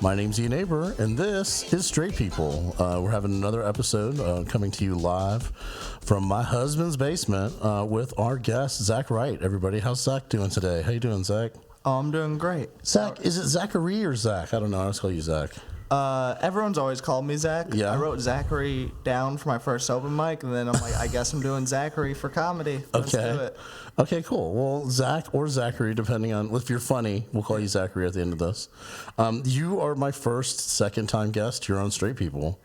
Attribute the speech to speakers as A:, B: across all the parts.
A: My name's your neighbor, and this is Straight People. We're having another episode coming to you live from my husband's basement with our guest, Zach Wright. Everybody, how's Zach doing today? How you doing, Zach?
B: Oh, I'm doing great.
A: Zach, is it Zachary or Zach? I don't know. I just call you Zach.
B: Everyone's always called me Zach.
A: Yeah.
B: I wrote Zachary down for my first open mic, and then I'm like, I guess I'm doing Zachary for comedy. Let's do it.
A: Okay, cool. Well, Zach or Zachary, depending on if you're funny, we'll call you Zachary at the end of this. You are my second time guest here on Straight People.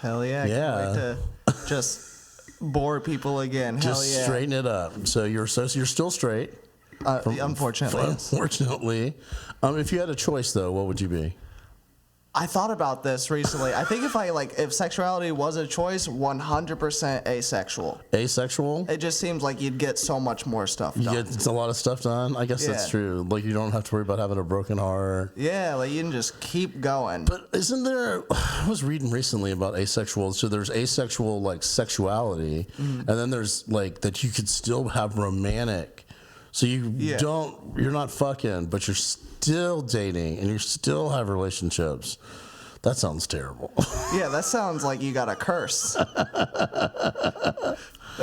B: Hell yeah.
A: Yeah.
B: Can't wait to just bore people again. Hell
A: Just
B: yeah.
A: straighten it up. So you're still straight.
B: Unfortunately.
A: Unfortunately. If you had a choice, though, what would you be?
B: I thought about this recently. I think if sexuality was a choice, 100% asexual.
A: Asexual?
B: It just seems like you'd get so much more stuff done.
A: You get a lot of stuff done? I guess that's true. Like, you don't have to worry about having a broken heart.
B: Yeah, like you can just keep going.
A: But isn't there... I was reading recently about asexual. So there's asexual, like, sexuality. And then there's, like, that you could still have romantic... So you're not fucking, but you're still dating and you still have relationships. That sounds terrible.
B: Yeah, that sounds like you got a curse. That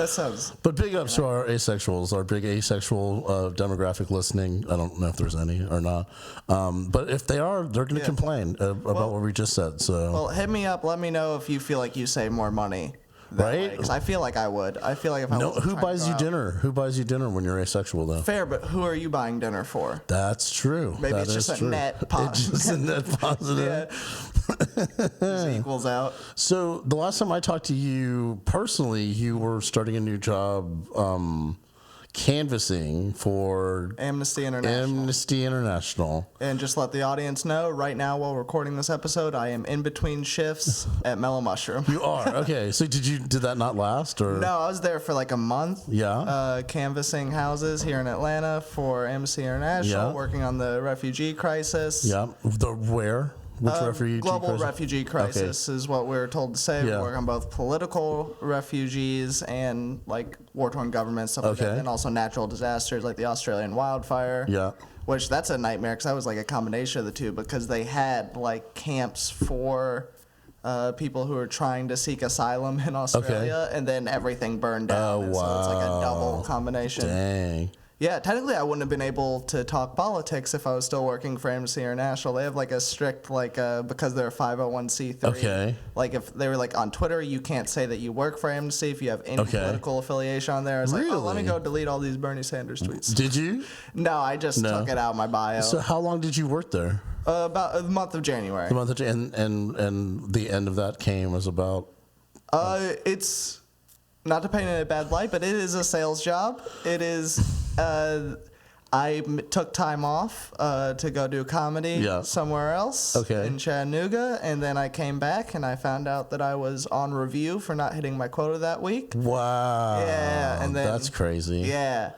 B: sounds...
A: But big ups to our asexuals, our big asexual demographic listening. I don't know if there's any or not. But if they are, they're going to complain about what we just said. So.
B: Well, hit me up. Let me know if you feel like you save more money.
A: Right?
B: Because I feel like I would. I feel like if I was
A: who buys you dinner? Who buys you dinner when you're asexual, though?
B: Fair, but who are you buying dinner for?
A: That's true.
B: Maybe
A: that
B: it's just a net positive.
A: It's just a net positive.
B: Just equals out.
A: So the last time I talked to you personally, you were starting a new job canvassing for
B: Amnesty International. And just let the audience know, right now while recording this episode, I am in between shifts at Mellow Mushroom.
A: You are? Okay. So did that not last? Or?
B: No, I was there for like a month.
A: Yeah.
B: Canvassing houses here in Atlanta for Amnesty International, working on the refugee crisis.
A: Yeah. Where? Which refugee
B: global
A: crisis?
B: Refugee crisis is what we're told to say.
A: Yeah.
B: We work on both political refugees and like war-torn governments, stuff like that, and also natural disasters like the Australian wildfire.
A: Yeah.
B: Which that's a nightmare because that was like a combination of the two because they had like camps for people who are trying to seek asylum in Australia, and then everything burned down.
A: Oh, wow.
B: So it's like a double combination.
A: Dang.
B: Yeah, technically I wouldn't have been able to talk politics if I was still working for Amnesty International. They have like a strict, because they're a 501c3.
A: Okay.
B: Like if they were like on Twitter, you can't say that you work for Amnesty if you have any political affiliation on there. I was like, let me go delete all these Bernie Sanders tweets.
A: Did you?
B: No, I just took it out of my bio.
A: So how long did you work there?
B: About the month of January.
A: The month of and the end of that came was about?
B: It's... Not to paint it in a bad light, but it is a sales job. It is. I took time off to go do comedy somewhere else in Chattanooga, and then I came back and I found out that I was on review for not hitting my quota that week.
A: Wow.
B: Yeah, and then
A: that's crazy.
B: Yeah.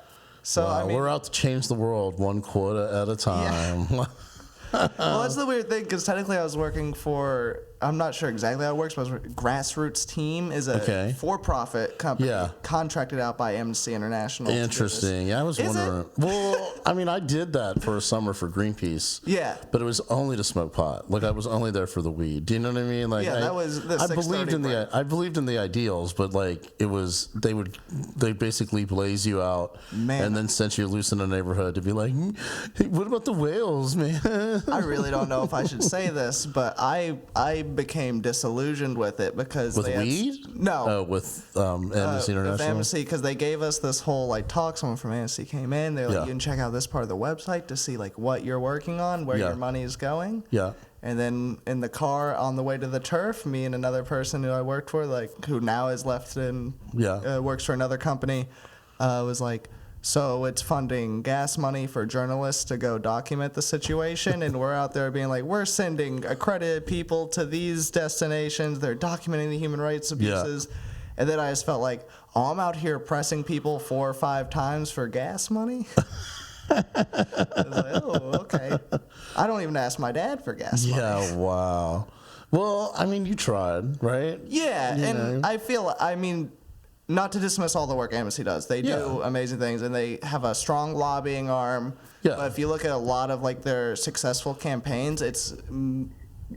B: So
A: wow,
B: I mean,
A: we're out to change the world one quota at a time. Yeah.
B: Well, that's the weird thing because technically I was working for. I'm not sure exactly how it works, but Grassroots Team is a for-profit company contracted out by Amnesty International.
A: Interesting. Yeah, I was wondering. Well, I mean, I did that for a summer for Greenpeace. Yeah. But it was only to smoke pot. Like, I was only there for the weed. Do you know what I mean? Like,
B: yeah, that was the
A: I believed in the ideals, but like it was they basically blaze you out and then sent you loose in a neighborhood to be like, hey, what about the whales, man?
B: I really don't know if I should say this, but I became disillusioned with it because
A: with weed?
B: No,
A: with Amnesty International. With
B: Amnesty, because they gave us this whole like talk. Someone from Amnesty came in. They're like, you can check out this part of the website to see like what you're working on, where your money is going. Yeah. And then in the car on the way to the turf, me and another person who I worked for, like who now is left and works for another company, was like, so it's funding gas money for journalists to go document the situation, and we're out there being like, we're sending accredited people to these destinations. They're documenting the human rights abuses. Yeah. And then I just felt like, oh, I'm out here pressing people 4 or 5 times for gas money? I was like, oh, okay. I don't even ask my dad for gas money.
A: Yeah, wow. Well, I mean, you tried, right?
B: Yeah, and I feel, I mean... Not to dismiss all the work Amnesty does. They do amazing things, and they have a strong lobbying arm. Yeah. But if you look at a lot of like their successful campaigns, it's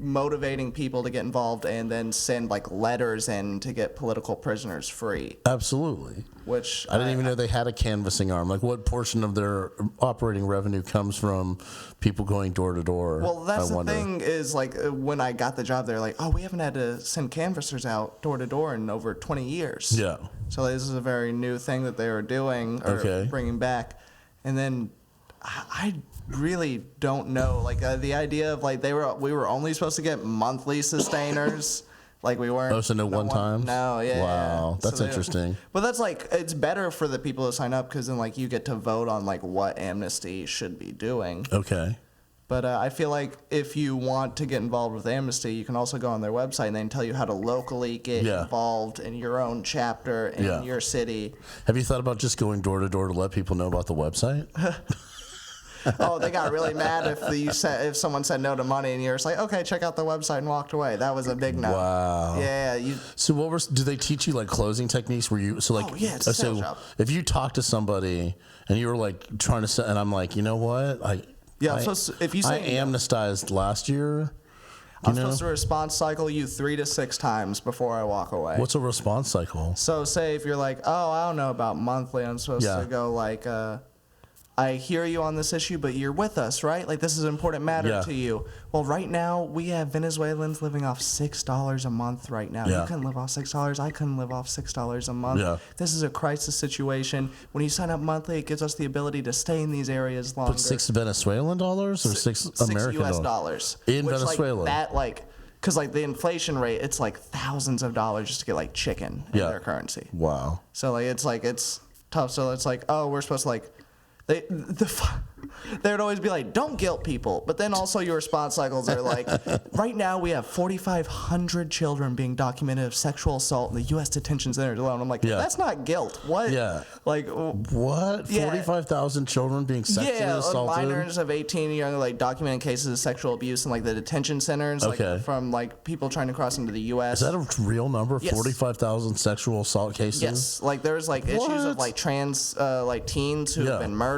B: motivating people to get involved and then send like letters in to get political prisoners free.
A: Absolutely.
B: Which
A: I didn't even know they had a canvassing arm. Like, what portion of their operating revenue comes from people going door to door?
B: Well, that's the thing is, like, when I got the job, they're like, oh, we haven't had to send canvassers out door to door in over 20 years.
A: Yeah.
B: So this is a very new thing that they were doing or bringing back. And then I really don't know. Like, the idea of, like, we were only supposed to get monthly sustainers. Like, we weren't.
A: Oh, so no one time?
B: No, yeah.
A: Wow, that's interesting.
B: But that's, like, it's better for the people to sign up because then, like, you get to vote on, like, what Amnesty should be doing.
A: Okay.
B: But I feel like if you want to get involved with Amnesty, you can also go on their website and they can tell you how to locally get involved in your own chapter in your city.
A: Have you thought about just going door to door to let people know about the website?
B: Oh, they got really mad if someone said no to money and you're just like, okay, check out the website and walked away. That was a big no.
A: Wow.
B: Yeah.
A: So do they teach you like closing techniques where you, so like,
B: oh, yeah, it's a sales job.
A: If you talk to somebody and you were like trying to sell, and I'm like, you know what?
B: If you say
A: I amnestized last year.
B: I'm supposed to response cycle you 3 to 6 times before I walk away.
A: What's a response cycle?
B: So say if you're like, oh, I don't know about monthly, I'm supposed to go like, I hear you on this issue, but you're with us, right? Like, this is an important matter to you. Well, right now, we have Venezuelans living off $6 a month right now. You couldn't live off $6. I couldn't live off $6 a month. Yeah. This is a crisis situation. When you sign up monthly, it gives us the ability to stay in these areas longer.
A: But $6 Venezuelan dollars or $6 American
B: US dollars?
A: In Venezuela?
B: Because, like, the inflation rate, it's, like, thousands of dollars just to get, like, chicken in their currency.
A: Wow.
B: So, like, it's tough. So it's like, oh, we're supposed to, like, they would always be like, don't guilt people. But then also your response cycles are like, right now we have 4,500 children being documented of sexual assault in the U.S. detention centers alone. I'm like, that's not guilt. What?
A: Yeah.
B: Like,
A: what? 45,000 children being sexually assaulted?
B: Minors of 18 and younger, like, documented cases of sexual abuse in, like, the detention centers. Like, from, like, people trying to cross into the U.S.
A: Is that a real number?
B: Yes.
A: 45,000 sexual assault cases?
B: Yes. Like, there's, like, issues of, like, trans, like, teens who have been murdered.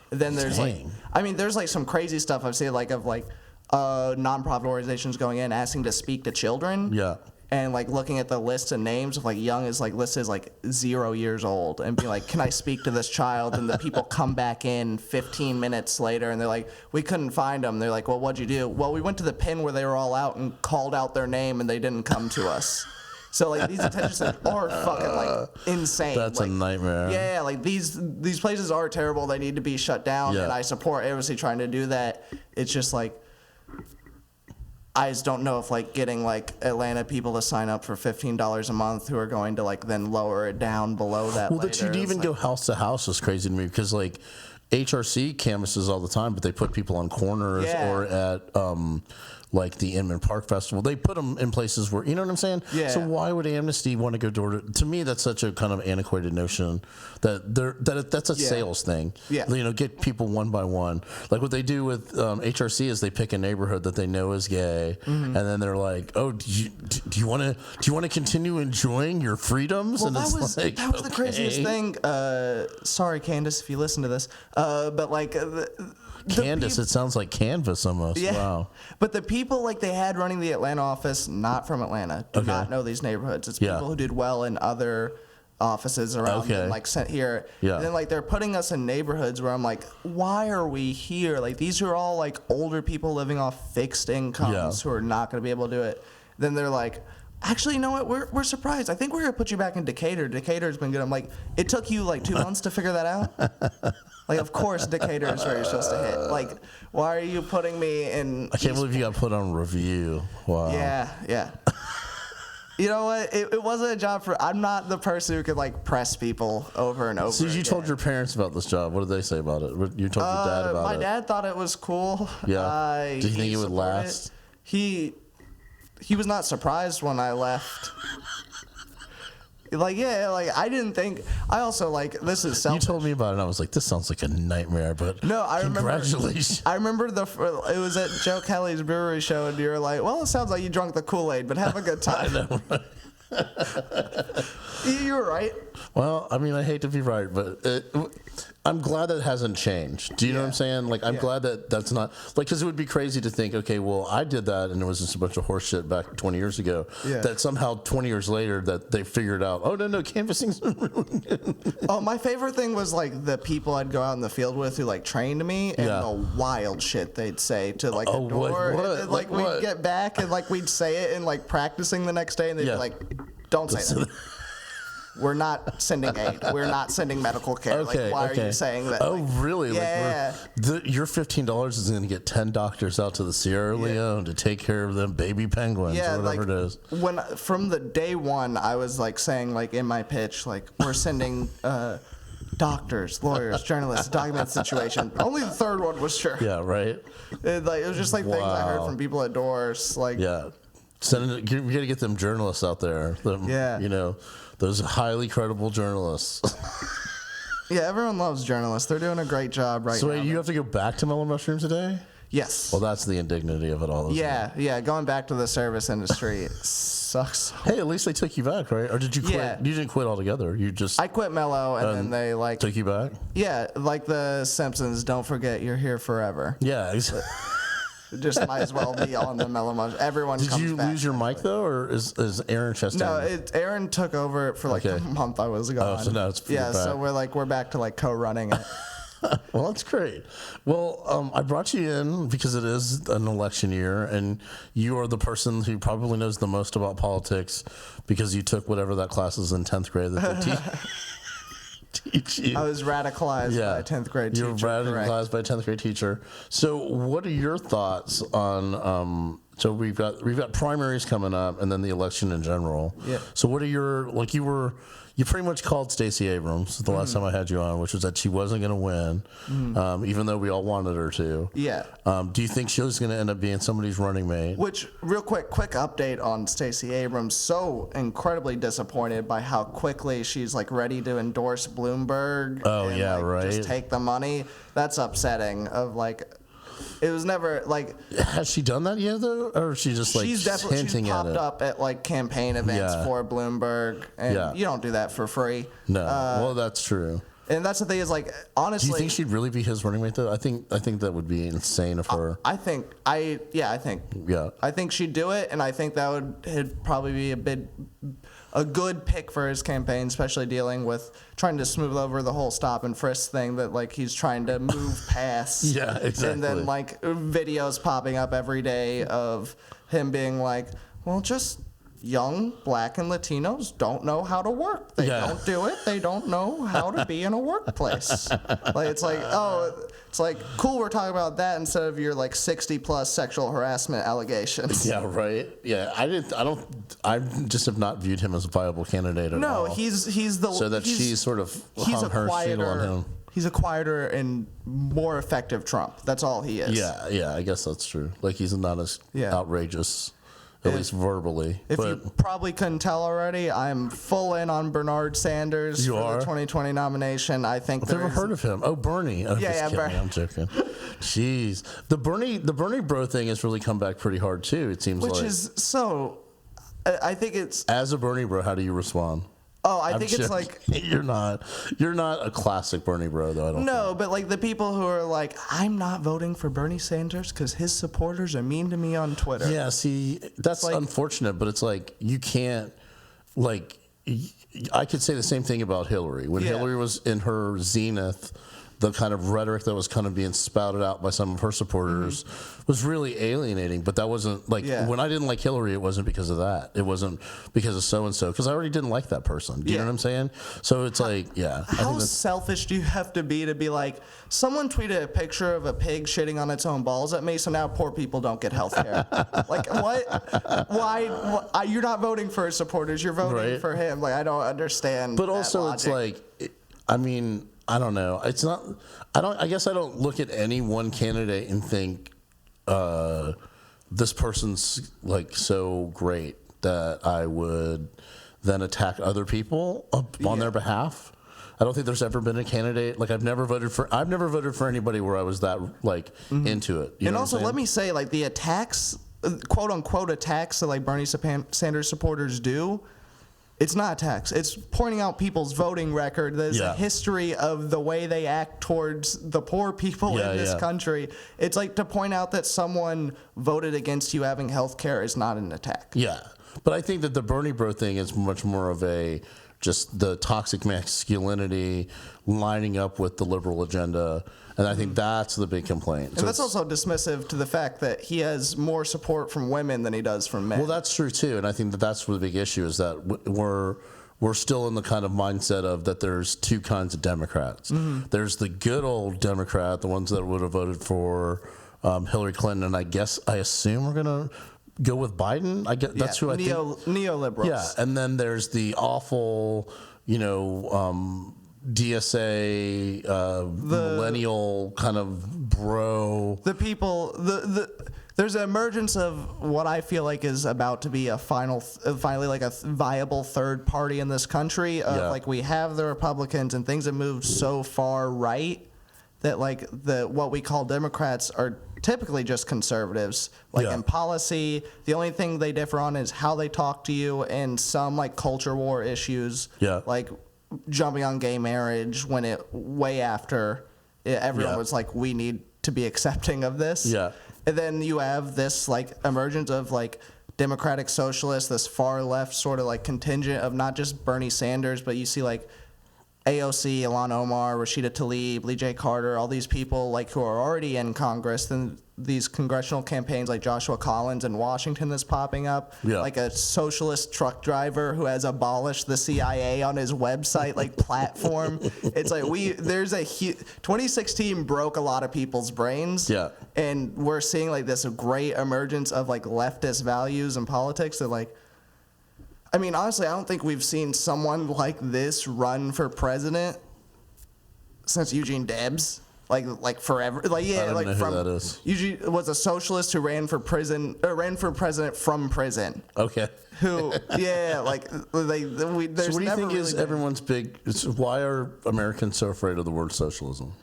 B: Then there's there's like some crazy stuff I've seen, like of like nonprofit organizations going in asking to speak to children. Yeah. And like looking at the list of names of like young is like listed as like 0 years old and be like, can I speak to this child? And the people come back in 15 minutes later and they're like, we couldn't find them. They're like, well, what'd you do? Well, we went to the pen where they were all out and called out their name and they didn't come to us. So, like, these detention centers are fucking, like, insane.
A: That's
B: like,
A: a nightmare.
B: Yeah, like, these places are terrible. They need to be shut down, and I support Amnesty trying to do that. It's just, like, I just don't know if, like, getting, like, Atlanta people to sign up for $15 a month who are going to, like, then lower it down below that later.
A: That you'd even go house to house is crazy to me because, like, HRC canvasses all the time, but they put people on corners or at like the Inman Park Festival. They put them in places where, you know what I'm saying? Yeah. So why would Amnesty want to go door to me, that's such a kind of antiquated notion that that's a sales thing. Yeah. You know, get people one by one. Like what they do with HRC is they pick a neighborhood that they know is gay, and then they're like, oh, do you want to continue enjoying your freedoms?
B: Well,
A: and
B: that was the craziest thing. Sorry, Candace, if you listen to this, but like.
A: Candace, it sounds like Canvas almost. Yeah. Wow.
B: But the people like they had running the Atlanta office, not from Atlanta, do not know these neighborhoods. It's people who did well in other offices around them, like sent here. Yeah. And then like they're putting us in neighborhoods where I'm like, why are we here? Like these are all like older people living off fixed incomes who are not going to be able to do it. Then they're like, actually, you know what? We're surprised. I think we're going to put you back in Decatur. Decatur's been good. I'm like, it took you like 2 months to figure that out? Like, of course, Decatur is where you're supposed to hit. Like, why are you putting me in...
A: I can't believe you got put on review. Wow.
B: Yeah. You know what? It wasn't a job for... I'm not the person who could, like, press people over and over
A: So you told your parents about this job. What did they say about it? You told your dad about it?
B: My dad thought it was cool.
A: Yeah. Did you think it would last?
B: He was not surprised when I left. Like, I didn't think... I also, like, this is selfish.
A: You told me about it, and I was like, this sounds like a nightmare, but
B: no,
A: congratulations.
B: I remember it was at Joe Kelly's brewery show, and you were like, well, it sounds like you drunk the Kool-Aid, but have a good time.
A: I know, right?
B: You're right.
A: Well, I mean, I hate to be right, but I'm glad that it hasn't changed. Do you know what I'm saying? Like, I'm glad that that's not like, because it would be crazy to think, okay, well, I did that and it was just a bunch of horse shit back 20 years ago. Yeah. That somehow 20 years later that they figured out, oh no, canvassing's really good.
B: Oh, my favorite thing was like the people I'd go out in the field with who like trained me and the wild shit they'd say to like the door.
A: What?
B: And then, like we'd get back and like we'd say it and like practicing the next day and they'd be like, don't say that. We're not sending aid. We're not sending medical care.
A: Okay,
B: like, why are you saying that?
A: Oh,
B: like,
A: really?
B: Yeah.
A: Like your $15 is going to get 10 doctors out to the Sierra Leone to take care of them baby penguins or whatever it is.
B: When from the day one, I was like saying like in my pitch, like we're sending doctors, lawyers, journalists, document the situation. Only the third one was sure.
A: Yeah, right.
B: It was just like things I heard from people at doors. Like
A: we got to get them journalists out there. You know. Those highly credible journalists.
B: Yeah, everyone loves journalists. They're doing a great job right now.
A: So wait, you have to go back to Mellow Mushroom today?
B: Yes.
A: Well, that's the indignity of it all.
B: Yeah. Going back to the service industry sucks.
A: Hey, at least they took you back, right? Or did you quit?
B: Yeah.
A: You didn't quit altogether.
B: I quit Mellow, and then they like
A: took you back.
B: Yeah, like the Simpsons. Don't forget, you're here forever.
A: Yeah. Exactly.
B: Just might as well be on the Mellow Mushroom. Everyone comes back. Did you
A: lose your mic, though, or is Aaron Chastain?
B: No, Aaron took over for like the month I was gone.
A: Oh, so now it's back.
B: So we're back to like co-running it.
A: Well, that's great. Well, I brought you in because it is an election year, and you are the person who probably knows the most about politics because you took whatever that class is in 10th grade that they teach you.
B: I was radicalized by a 10th grade teacher.
A: You were radicalized by a 10th grade teacher. So what are your thoughts on, so we've got primaries coming up and then the election in general.
B: Yeah.
A: So what are your, like you pretty much called Stacey Abrams the last time I had you on, which was that she wasn't going to win, even though we all wanted her to.
B: Yeah.
A: Do you think she was going to end up being somebody's running mate?
B: Which, real quick update on Stacey Abrams. So incredibly disappointed by how quickly she's like ready to endorse Bloomberg.
A: Oh, and,
B: yeah,
A: right.
B: Just take the money. That's upsetting. Of like, it was never like.
A: Has she done that yet though, or is she just like
B: she's popped up at like campaign events for Bloomberg, and you don't do that for free.
A: No, well that's true.
B: And that's the thing is like honestly.
A: Do you think she'd really be his running mate though? I think that would be insane of her.
B: I think she'd do it, and I think that would probably be a good pick for his campaign, especially dealing with trying to smooth over the whole stop and frisk thing that like he's trying to move past.
A: Yeah, exactly.
B: And then like videos popping up every day of him being like, well, just young black and Latinos don't know how to work. They don't do it. They don't know how to be in a workplace. Like it's like cool. We're talking about that instead of your like 60+ sexual harassment allegations.
A: Yeah, right. Yeah, I just have not viewed him as a viable candidate at all.
B: No, he's
A: she's sort of hung her shingle on him.
B: He's a quieter and more effective Trump. That's all he is.
A: Yeah, I guess that's true. Like he's not as outrageous. At least verbally.
B: If you probably couldn't tell already, I'm full in on Bernard Sanders for the 2020 nomination. I think
A: I've never heard of him. Oh, Bernie. Oh, Bernie. I'm joking. Jeez, the Bernie bro thing has really come back pretty hard too. It seems
B: which is so. I think it's
A: as a Bernie bro. How do you respond?
B: Oh, I think it's like
A: you're not a classic Bernie bro though. I don't.
B: No, but like the people who are like, I'm not voting for Bernie Sanders because his supporters are mean to me on Twitter.
A: Yeah, see, that's like, unfortunate, but it's like you can't like. I could say the same thing about Hillary when Hillary was in her zenith. The kind of rhetoric that was kind of being spouted out by some of her supporters was really alienating. But that wasn't like when I didn't like Hillary, it wasn't because of that. It wasn't because of so and so. Because I already didn't like that person. Do you know what I'm saying? So it's like,
B: How selfish do you have to be like, someone tweeted a picture of a pig shitting on its own balls at me, so now poor people don't get health care. Like what? Why? You're not voting for his supporters. You're voting for him. Like I don't understand.
A: But also,
B: logic.
A: it's like, I mean. I don't know. It's not. I guess I don't look at any one candidate and think this person's like so great that I would then attack other people on their behalf. I don't think there's ever been a candidate like I've never voted for anybody where I was that like into it.
B: And also, let me say like the attacks, quote unquote attacks that like Bernie Sanders supporters do. It's not a tax. It's pointing out people's voting record. There's a history of the way they act towards the poor people in this country. It's like to point out that someone voted against you having health care is not an attack.
A: Yeah. But I think that the Bernie bro thing is much more of just the toxic masculinity lining up with the liberal agenda. And I think that's the big complaint.
B: And that's also dismissive to the fact that he has more support from women than he does from men.
A: Well, that's true, too. And I think that that's the big issue is that we're still in the kind of mindset of that there's two kinds of Democrats. Mm-hmm. There's the good old Democrat, the ones that would have voted for Hillary Clinton. And I assume we're going to go with Biden. I get that's who I think.
B: Neoliberals.
A: Yeah. And then there's the awful, DSA, millennial kind of bro.
B: The people, there's an emergence of what I feel like is about to be finally like a viable third party in this country. Like we have the Republicans and things have moved so far right that like what we call Democrats are typically just conservatives. Like in policy, the only thing they differ on is how they talk to you and some like culture war issues. Yeah. Like jumping on gay marriage when everyone was like, we need to be accepting of this. Yeah. And then you have this like emergence of like democratic socialists, this far left sort of like contingent of not just Bernie Sanders, but you see like AOC, Ilhan Omar, Rashida Tlaib, Lee J. Carter, all these people like who are already in Congress, then these congressional campaigns like Joshua Collins in Washington that's popping up, like a socialist truck driver who has abolished the CIA on his website like platform. It's like 2016 broke a lot of people's brains, and we're seeing like this great emergence of like leftist values and politics that like. I mean, honestly, I don't think we've seen someone like this run for president since Eugene Debs, like forever. Like
A: I don't know who that is.
B: Eugene was a socialist who ran for president from prison.
A: Okay.
B: Who? Yeah, like there's.
A: So what do you think is everyone's big? Why are Americans so afraid of the word socialism?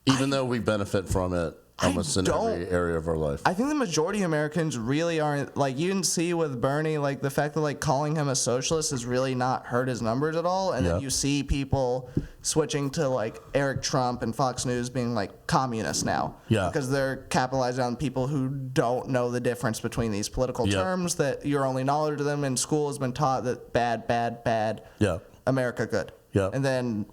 A: Even though we benefit from it. Almost in every area of our life.
B: I think the majority of Americans really aren't, like you can see with Bernie, like the fact that like calling him a socialist has really not hurt his numbers at all. And then you see people switching to like Eric Trump and Fox News being like communists now. Yeah. Because they're capitalizing on people who don't know the difference between these political terms, that your only knowledge of them in school has been taught that bad, America good. Yeah. And then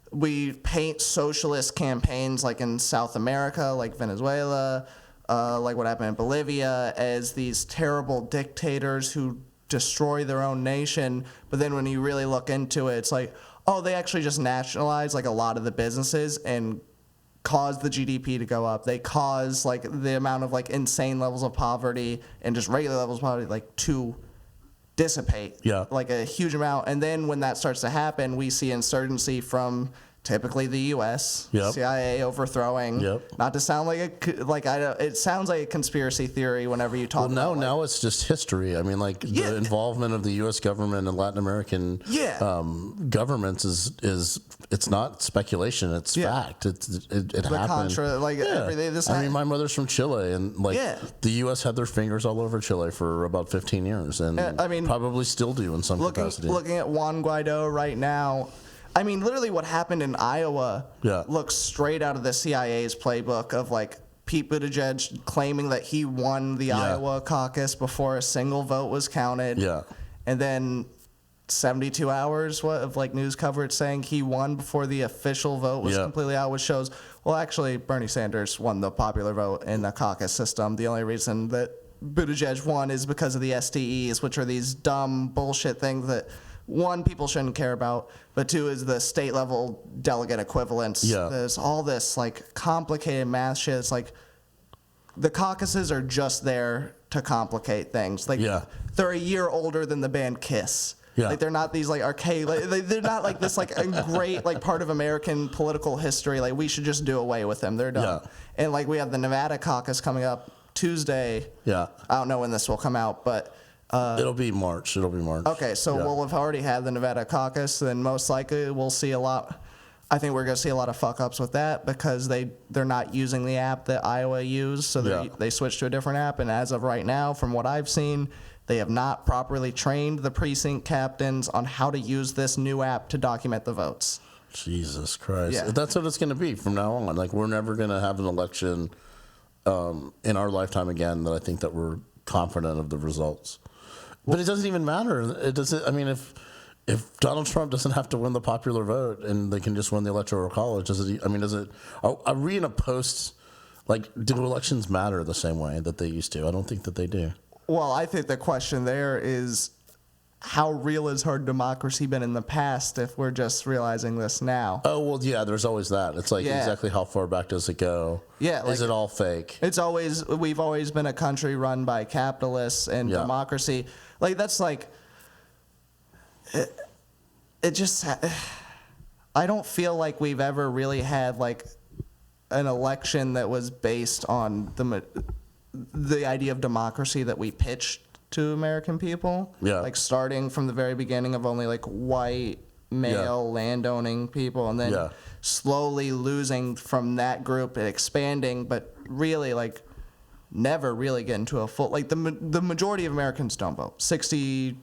B: we paint socialist campaigns like in South America, like Venezuela, like what happened in Bolivia, as these terrible dictators who destroy their own nation. But then when you really look into it, it's like, oh, they actually just nationalized like a lot of the businesses and caused the GDP to go up. They caused like the amount of like insane levels of poverty and just regular levels of poverty like to dissipate, like a huge amount. And then when that starts to happen, we see insurgency from typically the U.S., CIA overthrowing. Not to sound like it sounds like a conspiracy theory whenever you talk.
A: Well, now it's just history. I mean, like the involvement of the U.S. government and Latin American governments is it's not speculation. It's fact. It happened.
B: Contra, like everything.
A: I mean, my mother's from Chile, and like the U.S. had their fingers all over Chile for about 15 years, and I mean, probably still do in some capacity.
B: Looking at Juan Guaido right now. I mean, literally what happened in Iowa looks straight out of the CIA's playbook of, like, Pete Buttigieg claiming that he won the Iowa caucus before a single vote was counted. Yeah. And then 72 hours of, like, news coverage saying he won before the official vote was completely out, which shows, well, actually, Bernie Sanders won the popular vote in the caucus system. The only reason that Buttigieg won is because of the SDEs, which are these dumb bullshit things that, one, people shouldn't care about, but two is the state level delegate equivalents. There's all this like complicated math shit. It's like the caucuses are just there to complicate things. Like they're a year older than the band Kiss. Like they're not these like archaic. Like, they're not like this like a great like part of American political history. Like we should just do away with them. They're done. And like we have the Nevada caucus coming up Tuesday. I don't know when this will come out, but.
A: It'll be March.
B: Okay, so we'll have already had the Nevada caucus, then most likely we'll see a lot I think we're going to see a lot of fuck-ups with that because they're not using the app that Iowa used, so they switched to a different app. And as of right now, from what I've seen, they have not properly trained the precinct captains on how to use this new app to document the votes.
A: Jesus Christ.
B: Yeah.
A: That's what it's going to be from now on. Like, we're never going to have an election in our lifetime again that I think that we're confident of the results. But it doesn't even matter. It doesn't. I mean, if Donald Trump doesn't have to win the popular vote and they can just win the electoral college, does it? I read in a post, like, do elections matter the same way that they used to? I don't think that they do.
B: Well, I think the question there is, how real has our democracy been in the past if we're just realizing this now?
A: Oh, well, yeah, there's always that. It's like, exactly how far back does it go? Yeah. Is it all fake?
B: We've always been a country run by capitalists and democracy. Like, that's like, it just, I don't feel like we've ever really had, like, an election that was based on the idea of democracy that we pitched to American people. Yeah. Like, starting from the very beginning of only, like, white, male, landowning people, and then slowly losing from that group and expanding, but really, like, never really getting to a full, like, the majority of Americans don't vote. 62%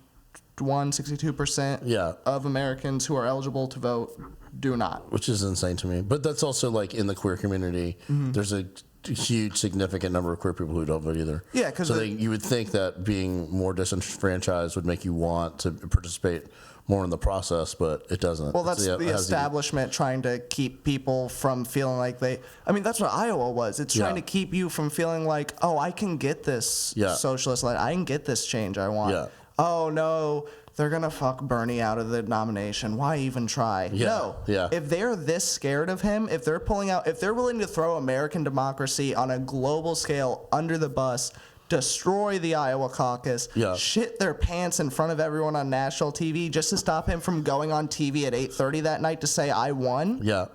B: of Americans who are eligible to vote do not.
A: Which is insane to me. But that's also, like, in the queer community, there's a huge, significant number of queer people who don't vote either. Yeah, because you would think that being more disenfranchised would make you want to participate more in the process, but it doesn't.
B: Well, that's the establishment trying to keep people from feeling like I mean, that's what Iowa was. It's trying to keep you from feeling like, oh, I can get this socialist, I can get this change I want. Yeah. Oh, no, they're going to fuck Bernie out of the nomination. Why even try? Yeah. No. Yeah. If they're this scared of him, if they're willing to throw American democracy on a global scale under the bus, destroy the Iowa caucus, shit their pants in front of everyone on national TV just to stop him from going on TV at 8:30 that night to say, I won. Yeah.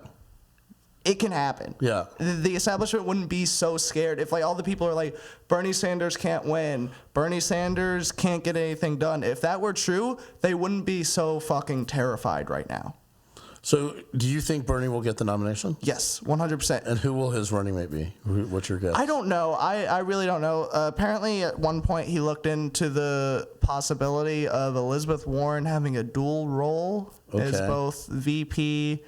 B: It can happen. Yeah. The establishment wouldn't be so scared if, like, all the people are like, Bernie Sanders can't win. Bernie Sanders can't get anything done. If that were true, they wouldn't be so fucking terrified right now.
A: So, do you think Bernie will get the nomination?
B: Yes, 100%.
A: And who will his running mate be? What's your guess?
B: I don't know. I really don't know. Apparently, at one point, he looked into the possibility of Elizabeth Warren having a dual role as both VP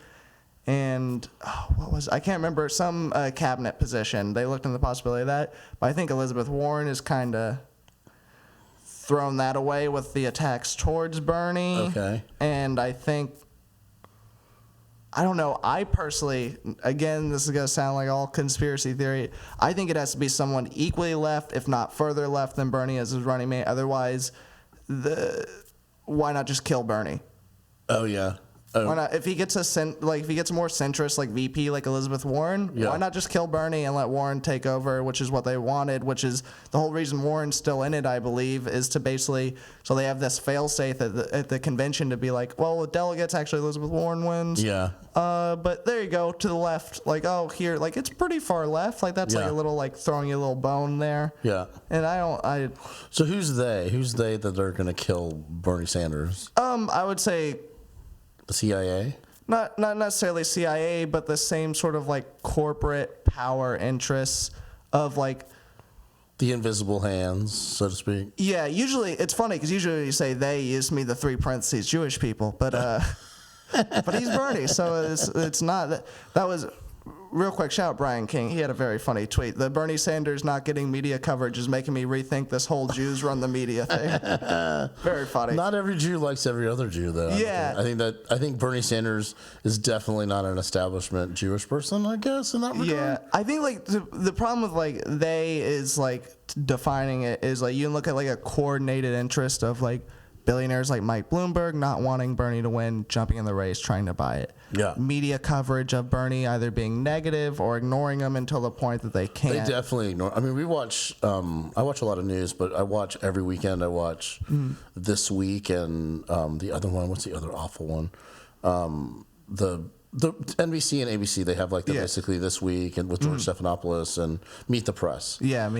B: and I can't remember, some cabinet position. They looked into the possibility of that, but I think Elizabeth Warren is kind of thrown that away with the attacks towards Bernie. Okay. And I don't know, I personally, again, this is going to sound like all conspiracy theory, I think it has to be someone equally left, if not further left than Bernie as his running mate. Otherwise, why not just kill Bernie? Oh, yeah. Why not? If he gets a more centrist, like VP, like Elizabeth Warren, why not just kill Bernie and let Warren take over, which is what they wanted, which is the whole reason Warren's still in it, I believe, is to basically, so they have this fail-safe at the convention to be like, well, with delegates, actually Elizabeth Warren wins. Yeah. But there you go, to the left, like, oh, here, like, it's pretty far left, like, that's like a little, like, throwing you a little bone there. Yeah. And
A: So who's they? Who's they that are going to kill Bernie Sanders?
B: I would say
A: the CIA?
B: Not necessarily CIA, but the same sort of, like, corporate power interests of, like,
A: the invisible hands, so to speak.
B: Yeah, usually it's funny because usually you say they, you just mean the three parentheses Jewish people, but but he's Bernie, so it's not that was. Real quick, shout out Brian King. He had a very funny tweet. The Bernie Sanders not getting media coverage is making me rethink this whole Jews run the media thing. Very funny.
A: Not every Jew likes every other Jew, though. Yeah. I think Bernie Sanders is definitely not an establishment Jewish person, I guess, in that regard.
B: Yeah. I think, like, the problem with, like, they is, like, defining it is, like, you can look at, like, a coordinated interest of, like, billionaires like Mike Bloomberg not wanting Bernie to win, jumping in the race, trying to buy it. Yeah. Media coverage of Bernie either being negative or ignoring him until the point that they can't.
A: They definitely ignore. I mean, we watch. I watch a lot of news, but I watch every weekend. I watch This Week and the other one. What's the other awful one? The NBC and ABC. They have, like, basically This Week and with George Stephanopoulos and Meet the Press. Yeah,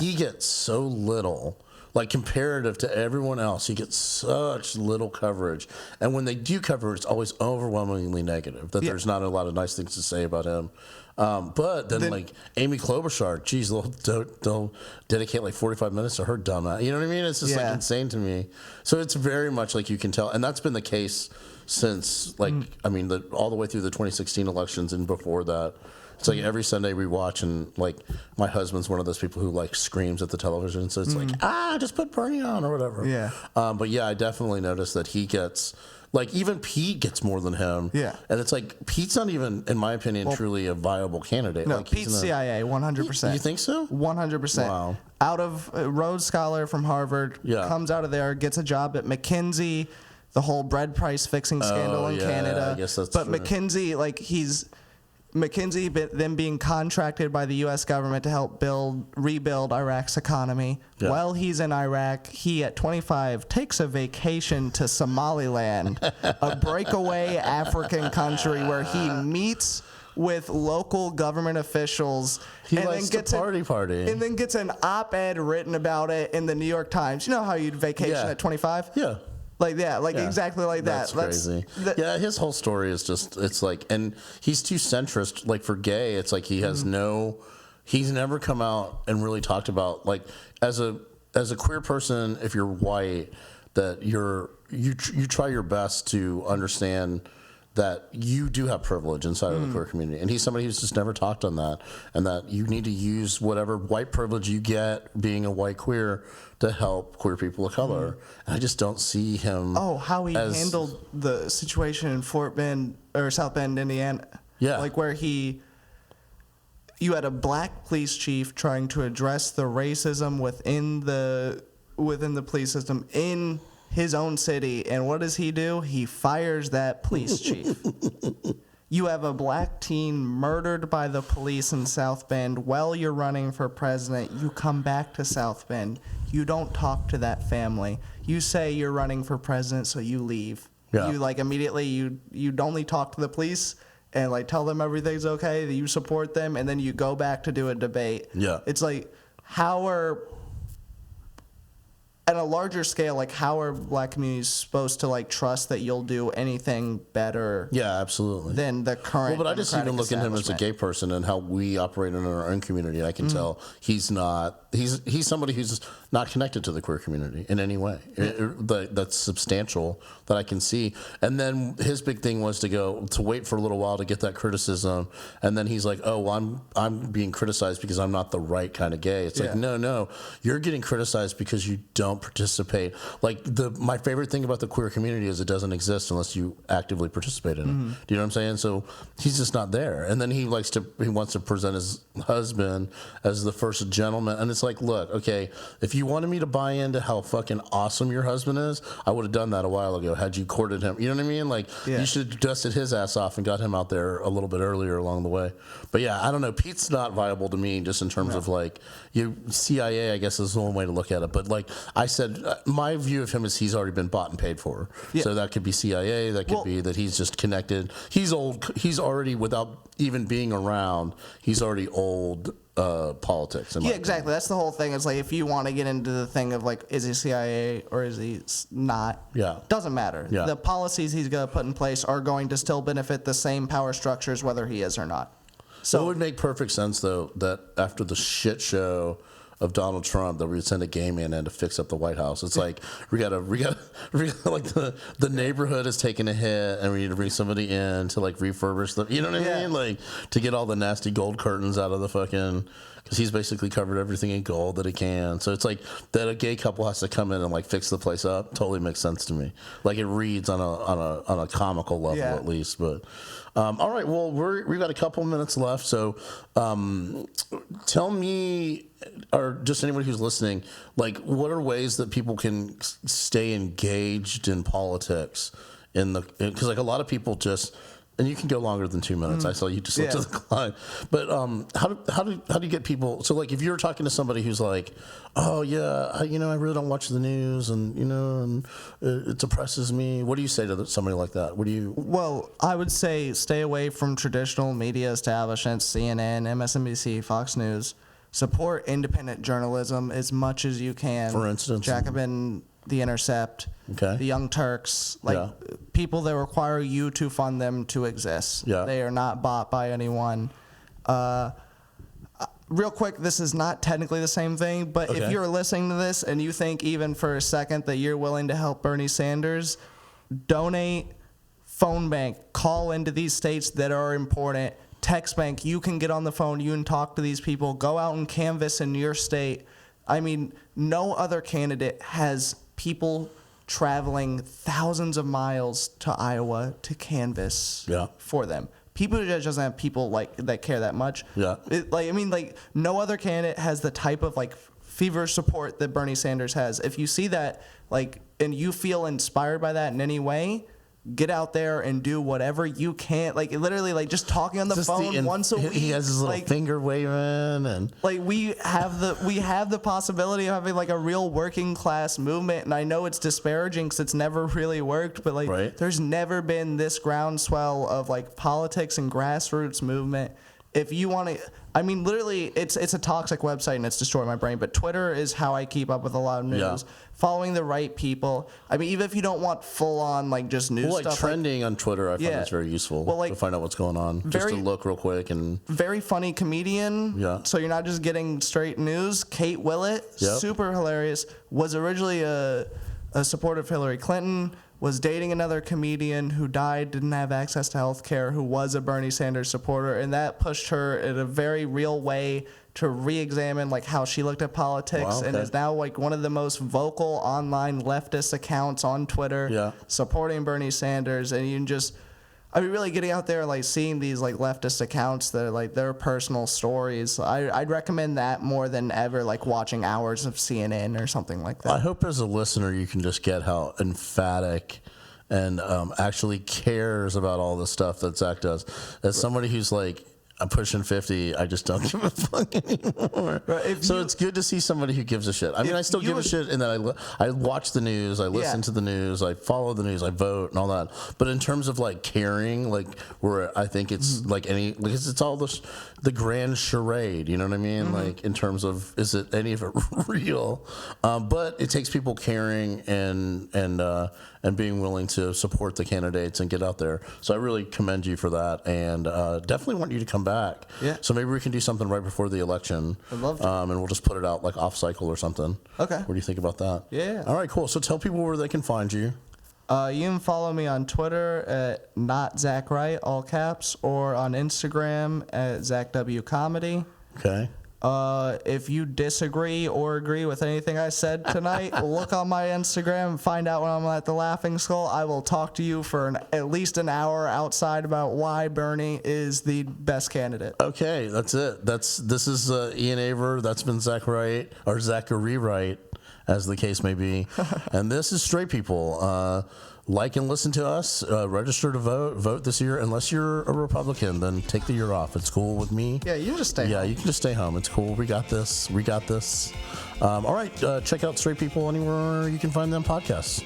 A: he gets so little. like comparative to everyone else, he gets such little coverage. And when they do cover it, it's always overwhelmingly negative, that there's not a lot of nice things to say about him. But then like Amy Klobuchar, geez, they'll dedicate like 45 minutes to her dumb ass. You know what I mean? It's just like insane to me. So it's very much like you can tell. And that's been the case since like, I mean, all the way through the 2016 elections and before that. It's like every Sunday we watch, and like my husband's one of those people who like screams at the television. So it's like, just put Bernie on or whatever.
B: Yeah.
A: But yeah, I definitely noticed that he gets, like even Pete gets more than him.
B: Yeah.
A: And it's like, Pete's not even, in my opinion, truly a viable candidate.
B: No,
A: like,
B: Pete's CIA, 100%.
A: You think so?
B: 100%. Wow. Out of Rhodes Scholar from Harvard, comes out of there, gets a job at McKinsey, the whole bread price fixing scandal in Canada.
A: I guess that's
B: but
A: true.
B: McKinsey, like McKinsey then being contracted by the U.S. government to help rebuild Iraq's economy. Yeah. While he's in Iraq, he at 25 takes a vacation to Somaliland, a breakaway African country where he meets with local government officials.
A: He likes to party.
B: And then gets an op-ed written about it in the New York Times. You know how you'd vacation at 25?
A: Yeah.
B: Like that, exactly like that.
A: That's crazy. His whole story is just, it's like, and he's too centrist. Like for gay, it's like he has he's never come out and really talked about, like, as a queer person, if you're white, that you try your best to understand that you do have privilege inside of the queer community. And he's somebody who's just never talked on that, and that you need to use whatever white privilege you get being a white queer to help queer people of color. And I just don't see him.
B: Oh, how he handled the situation in Fort Bend or South Bend, Indiana.
A: Yeah.
B: Like where you had a black police chief trying to address the racism within the police system in his own city, and what does he do? He fires that police chief. You have a black teen murdered by the police in South Bend while you're running for president. You come back to South Bend. You don't talk to that family. You say you're running for president, so you leave. Yeah. You like immediately you only talk to the police and like tell them everything's okay, that you support them, and then you go back to do a debate.
A: Yeah.
B: It's like, how are, at a larger scale, like how are black communities supposed to like trust that you'll do anything better?
A: Yeah, absolutely.
B: Than the current.
A: Well, but I just even look at him as a gay person and how we operate in our own community. I can tell he's not. He's somebody who's not connected to the queer community in any way. That's substantial that I can see. And then his big thing was to wait for a little while to get that criticism, and then he's like, "Oh, well, I'm being criticized because I'm not the right kind of gay." It's like, no, you're getting criticized because you don't participate. Like my favorite thing about the queer community is it doesn't exist unless you actively participate in it. Do you know what I'm saying? So he's just not there. And then he wants to present his husband as the first gentleman, and it's like, look, okay, if you wanted me to buy into how fucking awesome your husband is, I would have done that a while ago had you courted him. You know what I mean? Like, you should have dusted his ass off and got him out there a little bit earlier along the way. But yeah, I don't know. Pete's not viable to me just in terms of like, CIA, I guess is the one way to look at it. But like I said, my view of him is he's already been bought and paid for. Yeah. So that could be CIA. That could be that he's just connected. He's old. He's already, without even being around, he's already old. Politics.
B: Yeah, exactly. That's the whole thing. It's like if you want to get into the thing of like, is he CIA or is he not?
A: Yeah.
B: Doesn't matter. Yeah. The policies he's going to put in place are going to still benefit the same power structures whether he is or not.
A: So it would make perfect sense though that after the shit show of Donald Trump that we would send a gay man in to fix up the White House. It's like we got like the neighborhood is taking a hit and we need to bring somebody in to like refurbish the, you know what I mean? Like to get all the nasty gold curtains out of the fucking, because he's basically covered everything in gold that he can. So it's like that a gay couple has to come in and like fix the place up. Totally makes sense to me. Like it reads on a comical level at least. But all right, well we've got a couple minutes left. So tell me, or just anybody who's listening, like what are ways that people can stay engaged in politics because like a lot of people just. And you can go longer than 2 minutes. I saw you just look to the clock. But how do you get people? So like if you're talking to somebody who's like, oh yeah, I really don't watch the news, and it depresses me. What do you say to somebody like that?
B: Well, I would say stay away from traditional media establishments, CNN, MSNBC, Fox News. support independent journalism as much as you can.
A: For instance,
B: Jacobin, The Intercept, the Young Turks, people that require you to fund them to exist. They are not bought by anyone. Real quick, this is not technically the same thing, but if you're listening to this and you think even for a second that you're willing to help Bernie Sanders, donate, phone bank, call into these states that are important, text bank, you can get on the phone, you can talk to these people, go out and canvass in your state. I mean, no other candidate has people traveling thousands of miles to Iowa to canvass for them. People just doesn't have people that care that much. No other candidate has the type of fever support that Bernie Sanders has. If you see that and you feel inspired by that in any way, get out there and do whatever you can. Literally, just talking on the phone once a week.
A: He has his little finger waving, and
B: we have the possibility of having a real working class movement. And I know it's disparaging because it's never really worked, but there's never been this groundswell of politics and grassroots movement. If you want to, I mean, literally, it's a toxic website and it's destroyed my brain. But Twitter is how I keep up with a lot of news. Following the right people. I mean, even if you don't want full on just news stuff.
A: Trending on Twitter, I find that's very useful to find out what's going on. Just to look real quick and
B: very funny comedian. So you're not just getting straight news. Kate Willett, super hilarious. Was originally a supporter of Hillary Clinton. Was dating another comedian who died, didn't have access to health care, who was a Bernie Sanders supporter, and that pushed her in a very real way to re-examine how she looked at politics, and is now one of the most vocal online leftist accounts on Twitter, supporting Bernie Sanders. And you can just, really getting out there, seeing these leftist accounts that are their personal stories. I'd recommend that more than ever, watching hours of CNN or something like that.
A: I hope as a listener you can just get how emphatic and actually cares about all the stuff that Zach does. As somebody who's I'm pushing 50. I just don't give a fuck anymore. So it's good to see somebody who gives a shit. I mean, I still give a shit in that I watch the news, I listen to the news, I follow the news, I vote and all that. But in terms of caring, where I think it's because it's all the grand charade. You know what I mean? In terms of, is it any of it real? But it takes people caring and being willing to support the candidates and get out there. So I really commend you for that, and definitely want you to come back. So maybe we can do something right before the election.
B: I'd love to.
A: And we'll just put it out off cycle or something.
B: Okay.
A: What do you think about that?
B: Yeah.
A: All right, cool. So tell people where they can find you.
B: You can follow me on Twitter at not Zach Wright, all caps, or on Instagram at Zach W Comedy.
A: Okay.
B: If you disagree or agree with anything I said tonight, look on my Instagram and find out when I'm at the Laughing Skull. I will talk to you for at least an hour outside about why Bernie is the best candidate.
A: Okay, that's it. This is Ian Aver. That's been Zach Wright, or Zachary Wright, as the case may be. And this is Straight People. Like and listen to us. Register to vote this year. Unless you're a Republican, then take the year off. It's cool with me.
B: Yeah, you can just stay home.
A: Yeah, you can just stay home. It's cool. We got this. All right. Check out Straight People anywhere you can find them podcasts.